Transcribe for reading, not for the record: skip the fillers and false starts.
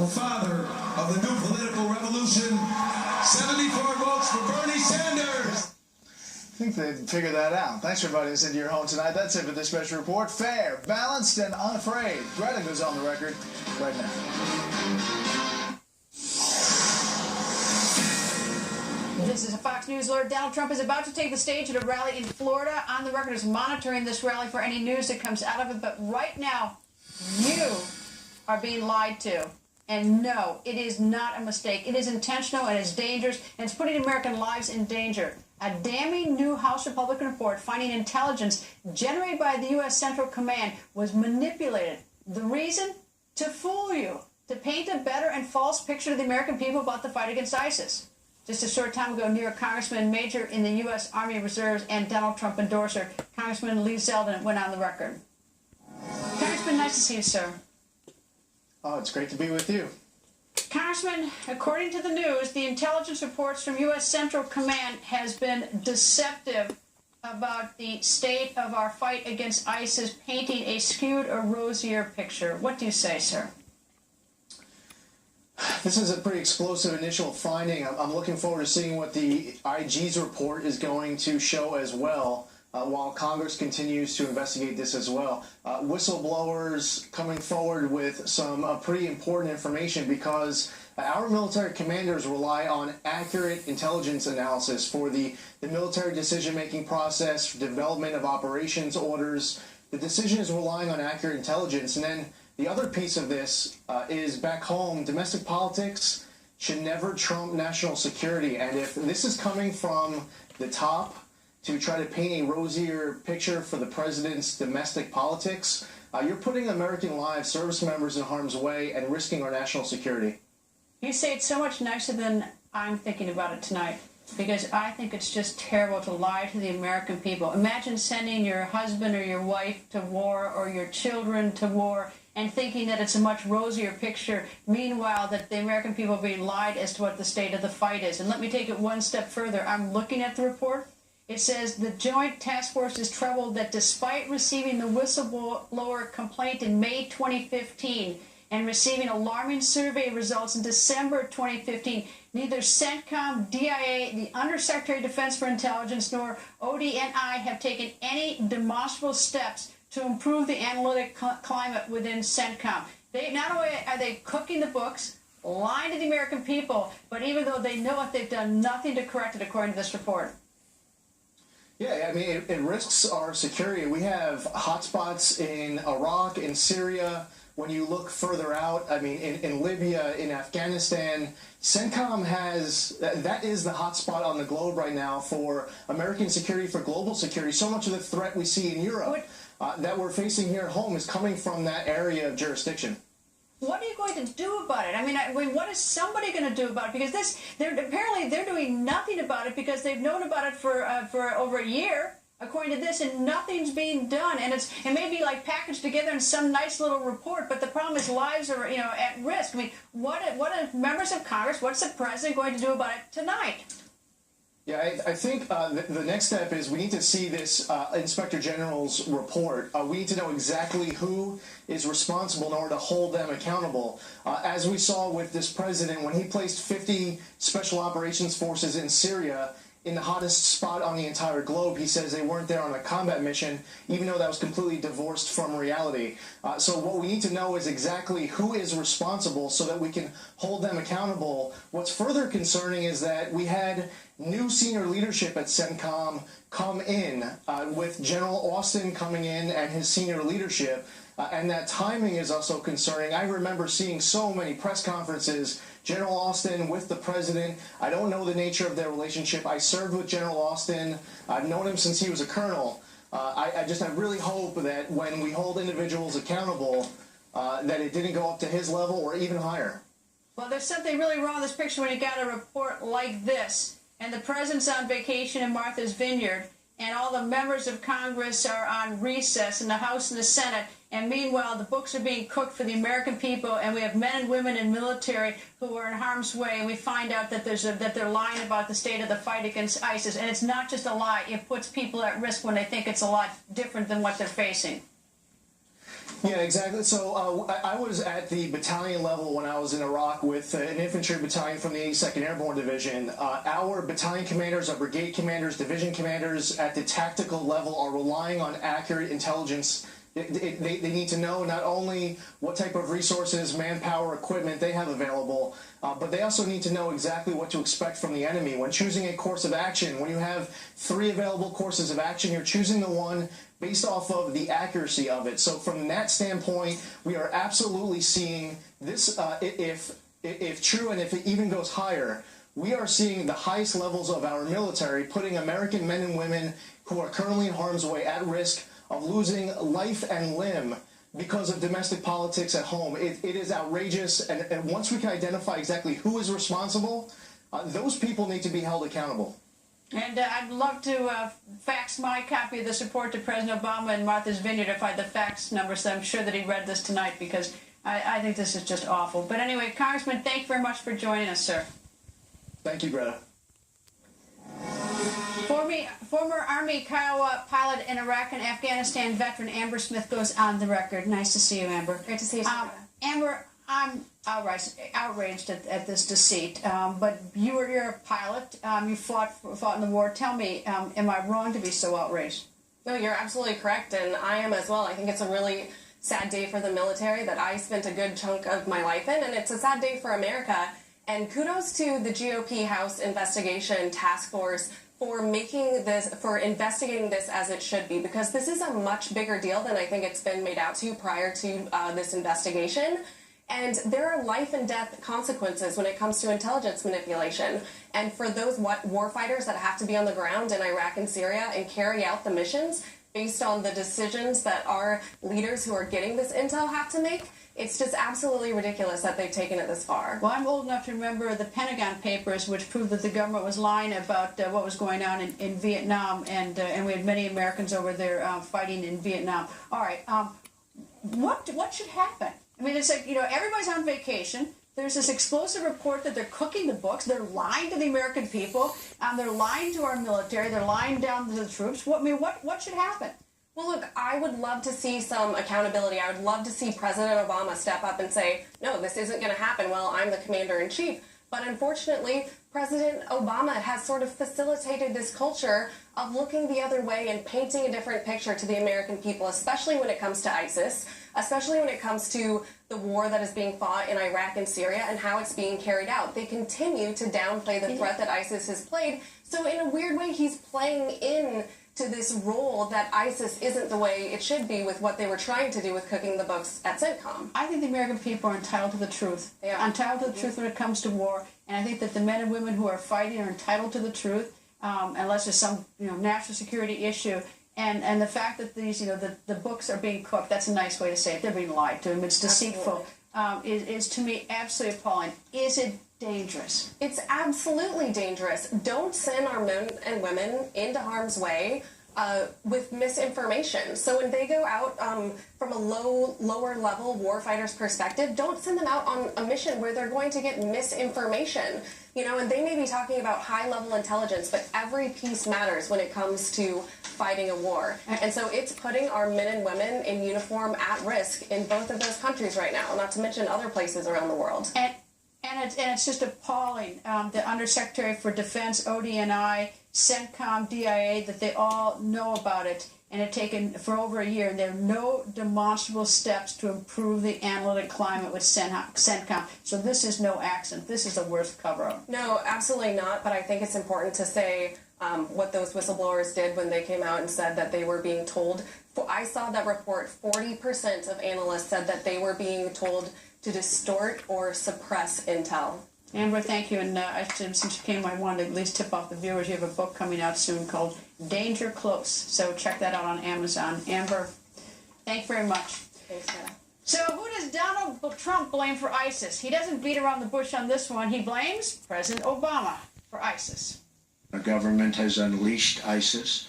father of the new political revolution. 74 votes for Bernie Sanders. I think they figured that out. Thanks for inviting us into your home tonight. That's it for this special report. Fair, balanced, and unafraid. Greta goes on the record right now. This is a Fox News alert. Donald Trump is about to take the stage at a rally in Florida. On the record is monitoring this rally for any news that comes out of it. But right now, you are being lied to. And no, it is not a mistake. It is intentional and it's dangerous, and it's putting American lives in danger. A damning new House Republican report finding intelligence generated by the U.S. Central Command was manipulated. The reason? To fool you, to paint a better and false picture to the American people about the fight against ISIS. Just a short time ago, New York Congressman, Major in the U.S. Army Reserves, and Donald Trump endorser, Congressman Lee Zeldin, went on the record. Congressman, nice to see you, sir. Oh, it's great to be with you. Congressman, according to the news, the intelligence reports from U.S. Central Command has been deceptive about the state of our fight against ISIS, painting a skewed or rosier picture. What do you say, sir? This is a pretty explosive initial finding. I'm looking forward to seeing what the IG's report is going to show as well, while Congress continues to investigate this as well. Whistleblowers coming forward with some pretty important information, because our military commanders rely on accurate intelligence analysis for the military decision-making process, development of operations orders. The decision is relying on accurate intelligence. And then the other piece of this is back home, domestic politics should never trump national security. And if this is coming from the top to try to paint a rosier picture for the president's domestic politics, you're putting American lives, service members in harm's way, and risking our national security. You say it so much nicer than I'm thinking about it tonight, because I think it's just terrible to lie to the American people. Imagine sending your husband or your wife to war, or your children to war, and thinking that it's a much rosier picture, meanwhile that the American people are being lied as to what the state of the fight is. And let me take it one step further. I'm looking at the report. It says the Joint Task Force is troubled that despite receiving the whistleblower complaint in May 2015 and receiving alarming survey results in December 2015, neither CENTCOM, DIA, the Undersecretary of Defense for Intelligence, nor ODNI have taken any demonstrable steps to improve the analytic climate within CENTCOM. Not only are they cooking the books, lying to the American people, but even though they know it, they've done nothing to correct it, according to this report. Yeah, I mean, it risks our security. We have hotspots in Iraq, in Syria. When you look further out, I mean, in Libya, in Afghanistan, CENTCOM that is the hotspot on the globe right now for American security, for global security. So much of the threat we see in Europe that we're facing here at home is coming from that area of jurisdiction. What are you going to do about it? I mean, what is somebody going to do about it? Because apparently they're doing nothing about it, because they've known about it for over a year, according to this, and nothing's being done. And it may be like packaged together in some nice little report, but the problem is lives are at risk. I mean, what are members of Congress, what's the president going to do about it tonight? Yeah, I think the next step is we need to see this Inspector General's report. We need to know exactly who is responsible in order to hold them accountable. As we saw with this president, when he placed 50 special operations forces in Syria, in the hottest spot on the entire globe, he says they weren't there on a combat mission, even though that was completely divorced from reality. So what we need to know is exactly who is responsible so that we can hold them accountable. What's further concerning is that we had new senior leadership at CENTCOM come in, with General Austin coming in and his senior leadership. And that timing is also concerning. I remember seeing so many press conferences, General Austin with the president. I don't know the nature of their relationship. I served with General Austin. I've known him since he was a colonel. I really hope that when we hold individuals accountable, that it didn't go up to his level or even higher. Well, there's something really wrong with this picture when you got a report like this, and the president's on vacation in Martha's Vineyard, and all the members of Congress are on recess in the House and the Senate, and meanwhile the books are being cooked for the American people, and we have men and women in military who are in harm's way, and we find out that they're lying about the state of the fight against ISIS. And it's not just a lie, it puts people at risk when they think it's a lot different than what they're facing. Yeah, exactly. So I was at the battalion level when I was in Iraq with an infantry battalion from the 82nd Airborne Division. Our battalion commanders, our brigade commanders, division commanders at the tactical level are relying on accurate intelligence. They need to know not only what type of resources, manpower, equipment they have available, but they also need to know exactly what to expect from the enemy. When choosing a course of action, when you have 3 available courses of action, you're choosing the one based off of the accuracy of it. So from that standpoint, we are absolutely seeing this, if true and if it even goes higher, we are seeing the highest levels of our military putting American men and women who are currently in harm's way at risk of losing life and limb because of domestic politics at home. It is outrageous, and once we can identify exactly who is responsible, those people need to be held accountable. And I'd love to fax my copy of the support to President Obama and Martha's Vineyard if I had the fax number, so I'm sure that he read this tonight, because I think this is just awful. But anyway, Congressman, thank you very much for joining us, sir. Thank you, Greta. Former Army Kiowa pilot and Iraq and Afghanistan veteran Amber Smith goes on the record. Nice to see you, Amber. Great to see you, Amber, I'm outraged at this deceit. But you're a pilot. You fought in the war. Tell me, am I wrong to be so outraged? No, you're absolutely correct, and I am as well. I think it's a really sad day for the military that I spent a good chunk of my life in, and it's a sad day for America. And kudos to the GOP House Investigation Task Force for investigating this as it should be, because this is a much bigger deal than I think it's been made out to prior to this investigation. And there are life and death consequences when it comes to intelligence manipulation. And for those warfighters that have to be on the ground in Iraq and Syria and carry out the missions based on the decisions that our leaders who are getting this intel have to make, it's just absolutely ridiculous that they've taken it this far. Well, I'm old enough to remember the Pentagon Papers, which proved that the government was lying about what was going on in Vietnam, and we had many Americans over there fighting in Vietnam. All right, what should happen? I mean, it's like, everybody's on vacation. There's this explosive report that they're cooking the books. They're lying to the American people. They're lying to our military. They're lying down to the troops. What should happen? Well, look, I would love to see some accountability. I would love to see President Obama step up and say, no, this isn't going to happen. Well, I'm the commander-in-chief. But unfortunately, President Obama has sort of facilitated this culture of looking the other way and painting a different picture to the American people, especially when it comes to ISIS, especially when it comes to the war that is being fought in Iraq and Syria and how it's being carried out. They continue to downplay the threat that ISIS has played. So in a weird way, he's playing in to this role that ISIS isn't the way it should be with what they were trying to do with cooking the books at CENTCOM. I think the American people are entitled to the truth. They are entitled to the truth when it comes to war, and I think that the men and women who are fighting are entitled to the truth, unless there's some national security issue. And the fact that these the books are being cooked, that's a nice way to say it. They're being lied to, and it's deceitful. Is to me absolutely appalling. Is it dangerous? It's absolutely dangerous. Don't send our men and women into harm's way with misinformation. So when they go out from a lower level warfighter's perspective, don't send them out on a mission where they're going to get misinformation. And they may be talking about high level intelligence, but every piece matters when it comes to fighting a war. And so it's putting our men and women in uniform at risk in both of those countries right now, not to mention other places around the world. And it's just appalling. The Undersecretary for Defense, ODNI, CENTCOM, DIA, that they all know about it and have taken for over a year, and there are no demonstrable steps to improve the analytic climate with CENTCOM. So this is no accident. This is the worst cover-up. No, absolutely not, but I think it's important to say what those whistleblowers did when they came out and said that they were being told. I saw that report, 40% of analysts said that they were being told to distort or suppress intel. Amber, thank you. And since you came, I wanted to at least tip off the viewers. You have a book coming out soon called Danger Close. So check that out on Amazon. Amber, thank you very much. Thanks, Sarah. So who does Donald Trump blame for ISIS? He doesn't beat around the bush on this one. He blames President Obama for ISIS. Our government has unleashed ISIS